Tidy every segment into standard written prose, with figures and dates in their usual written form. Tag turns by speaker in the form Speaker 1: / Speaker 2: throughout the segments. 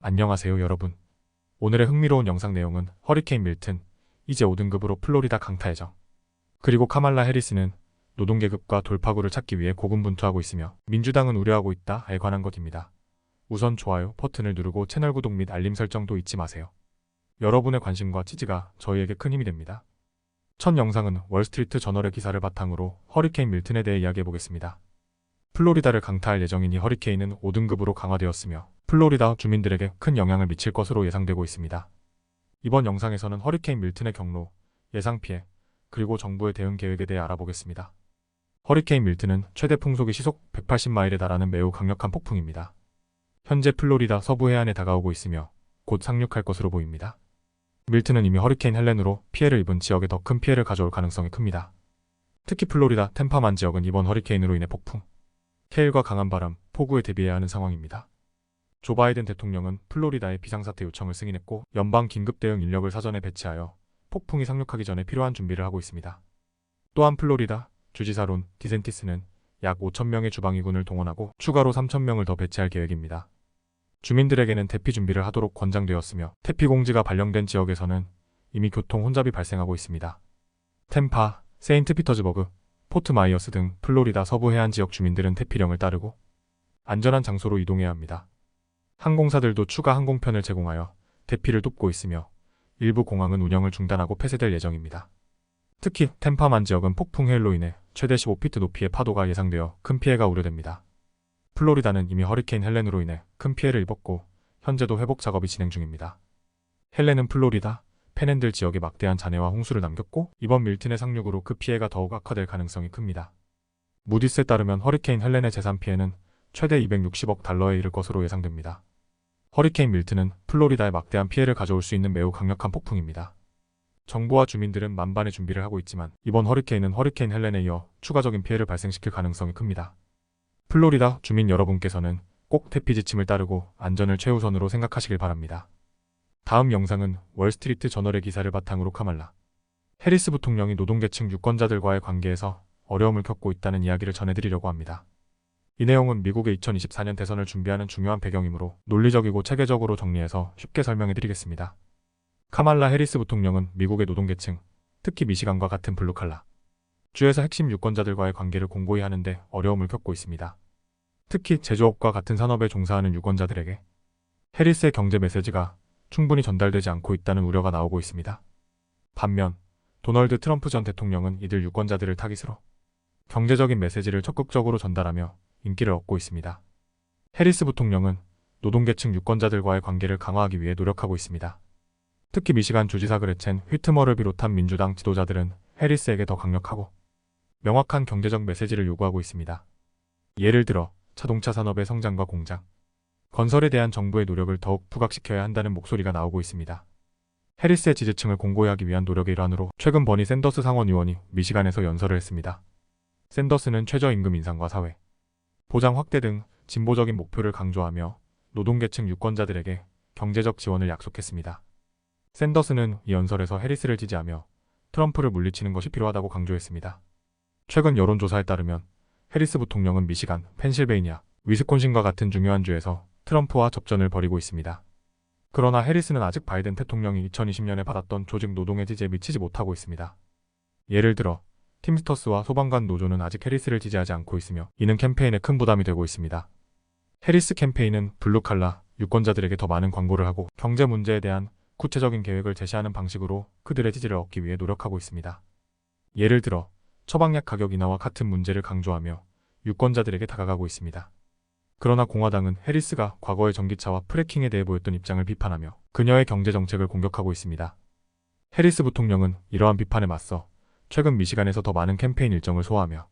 Speaker 1: 안녕하세요 여러분. 오늘의 흥미로운 영상 내용은 허리케인 밀튼, 이제 5등급으로 플로리다 강타 예정. 그리고 카말라 해리스는 노동계급과 돌파구를 찾기 위해 고군분투하고 있으며 민주당은 우려하고 있다에 관한 것입니다. 우선 좋아요 버튼을 누르고 채널 구독 및 알림 설정도 잊지 마세요. 여러분의 관심과 지지가 저희에게 큰 힘이 됩니다. 첫 영상은 월스트리트 저널의 기사를 바탕으로 허리케인 밀튼에 대해 이야기해보겠습니다. 플로리다를 강타할 예정이니 허리케인은 5등급으로 강화되었으며 플로리다 주민들에게 큰 영향을 미칠 것으로 예상되고 있습니다. 이번 영상에서는 허리케인 밀튼의 경로, 예상 피해, 그리고 정부의 대응 계획에 대해 알아보겠습니다. 허리케인 밀튼은 최대 풍속이 시속 180마일에 달하는 매우 강력한 폭풍입니다. 현재 플로리다 서부 해안에 다가오고 있으며 곧 상륙할 것으로 보입니다. 밀튼은 이미 허리케인 헬렌으로 피해를 입은 지역에 더 큰 피해를 가져올 가능성이 큽니다. 특히 플로리다 템파만 지역은 이번 허리케인으로 인해 폭풍, 해일과 강한 바람, 폭우에 대비해야 하는 상황입니다. 조 바이든 대통령은 플로리다에 비상사태 요청을 승인했고 연방 긴급 대응 인력을 사전에 배치하여 폭풍이 상륙하기 전에 필요한 준비를 하고 있습니다. 또한 플로리다 주지사 론 디센티스는 약 5,000명의 주방위군을 동원하고 추가로 3,000명을 더 배치할 계획입니다. 주민들에게는 대피 준비를 하도록 권장되었으며 태피 공지가 발령된 지역에서는 이미 교통 혼잡이 발생하고 있습니다. 템파, 세인트 피터즈버그, 포트 마이어스 등 플로리다 서부 해안 지역 주민들은 태피령을 따르고 안전한 장소로 이동해야 합니다. 항공사들도 추가 항공편을 제공하여 대피를 돕고 있으며 일부 공항은 운영을 중단하고 폐쇄될 예정입니다. 특히 템파만 지역은 폭풍 해일로 인해 최대 15피트 높이의 파도가 예상되어 큰 피해가 우려됩니다. 플로리다는 이미 허리케인 헬렌으로 인해 큰 피해를 입었고 현재도 회복 작업이 진행 중입니다. 헬렌은 플로리다, 팬핸들 지역에 막대한 잔해와 홍수를 남겼고 이번 밀튼의 상륙으로 그 피해가 더욱 악화될 가능성이 큽니다. 무디스에 따르면 허리케인 헬렌의 재산 피해는 최대 260억 달러에 이를 것으로 예상됩니다. 허리케인 밀튼은 플로리다에 막대한 피해를 가져올 수 있는 매우 강력한 폭풍입니다. 정부와 주민들은 만반의 준비를 하고 있지만 이번 허리케인은 허리케인 헬렌에 이어 추가적인 피해를 발생시킬 가능성이 큽니다. 플로리다 주민 여러분께서는 꼭 태피 지침을 따르고 안전을 최우선으로 생각하시길 바랍니다. 다음 영상은 월스트리트 저널의 기사를 바탕으로 카말라 해리스 부통령이 노동계층 유권자들과의 관계에서 어려움을 겪고 있다는 이야기를 전해드리려고 합니다. 이 내용은 미국의 2024년 대선을 준비하는 중요한 배경이므로 논리적이고 체계적으로 정리해서 쉽게 설명해드리겠습니다. 카말라 해리스 부통령은 미국의 노동계층, 특히 미시간과 같은 블루칼라 주에서 핵심 유권자들과의 관계를 공고히 하는데 어려움을 겪고 있습니다. 특히 제조업과 같은 산업에 종사하는 유권자들에게 해리스의 경제 메시지가 충분히 전달되지 않고 있다는 우려가 나오고 있습니다. 반면 도널드 트럼프 전 대통령은 이들 유권자들을 타깃으로 경제적인 메시지를 적극적으로 전달하며 인기를 얻고 있습니다. 해리스 부통령은 노동계층 유권자들과의 관계를 강화하기 위해 노력하고 있습니다. 특히 미시간 주지사 그레첸 휘트머를 비롯한 민주당 지도자들은 해리스에게 더 강력하고 명확한 경제적 메시지를 요구하고 있습니다. 예를 들어 자동차 산업의 성장과 공장, 건설에 대한 정부의 노력을 더욱 부각시켜야 한다는 목소리가 나오고 있습니다. 해리스의 지지층을 공고히 하기 위한 노력의 일환으로 최근 버니 샌더스 상원 의원이 미시간에서 연설을 했습니다. 샌더스는 최저임금 인상과 사회 보장 확대 등 진보적인 목표를 강조하며 노동계층 유권자들에게 경제적 지원을 약속했습니다. 샌더스는 이 연설에서 해리스를 지지하며 트럼프를 물리치는 것이 필요하다고 강조했습니다. 최근 여론조사에 따르면 해리스 부통령은 미시간, 펜실베이니아, 위스콘신과 같은 중요한 주에서 트럼프와 접전을 벌이고 있습니다. 그러나 해리스는 아직 바이든 대통령이 2020년에 받았던 조직 노동의 지지에 미치지 못하고 있습니다. 예를 들어 팀스터스와 소방관 노조는 아직 해리스를 지지하지 않고 있으며 이는 캠페인에 큰 부담이 되고 있습니다. 해리스 캠페인은 블루칼라 유권자들에게 더 많은 광고를 하고 경제 문제에 대한 구체적인 계획을 제시하는 방식으로 그들의 지지를 얻기 위해 노력하고 있습니다. 예를 들어 처방약 가격 인하와 같은 문제를 강조하며 유권자들에게 다가가고 있습니다. 그러나 공화당은 해리스가 과거의 전기차와 프래킹에 대해 보였던 입장을 비판하며 그녀의 경제 정책을 공격하고 있습니다. 해리스 부통령은 이러한 비판에 맞서 최근 미시간에서 더 많은 캠페인 일정을 소화하며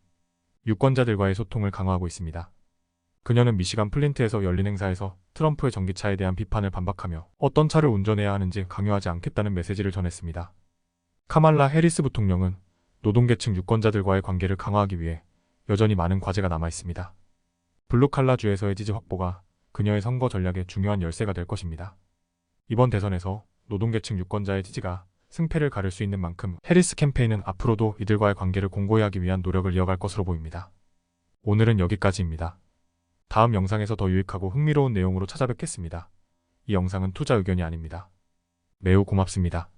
Speaker 1: 유권자들과의 소통을 강화하고 있습니다. 그녀는 미시간 플린트에서 열린 행사에서 트럼프의 전기차에 대한 비판을 반박하며 어떤 차를 운전해야 하는지 강요하지 않겠다는 메시지를 전했습니다. 카말라 해리스 부통령은 노동계층 유권자들과의 관계를 강화하기 위해 여전히 많은 과제가 남아 있습니다. 블루칼라 주에서의 지지 확보가 그녀의 선거 전략의 중요한 열쇠가 될 것입니다. 이번 대선에서 노동계층 유권자의 지지가 승패를 가를 수 있는 만큼 해리스 캠페인은 앞으로도 이들과의 관계를 공고히 하기 위한 노력을 이어갈 것으로 보입니다. 오늘은 여기까지입니다. 다음 영상에서 더 유익하고 흥미로운 내용으로 찾아뵙겠습니다. 이 영상은 투자 의견이 아닙니다. 매우 고맙습니다.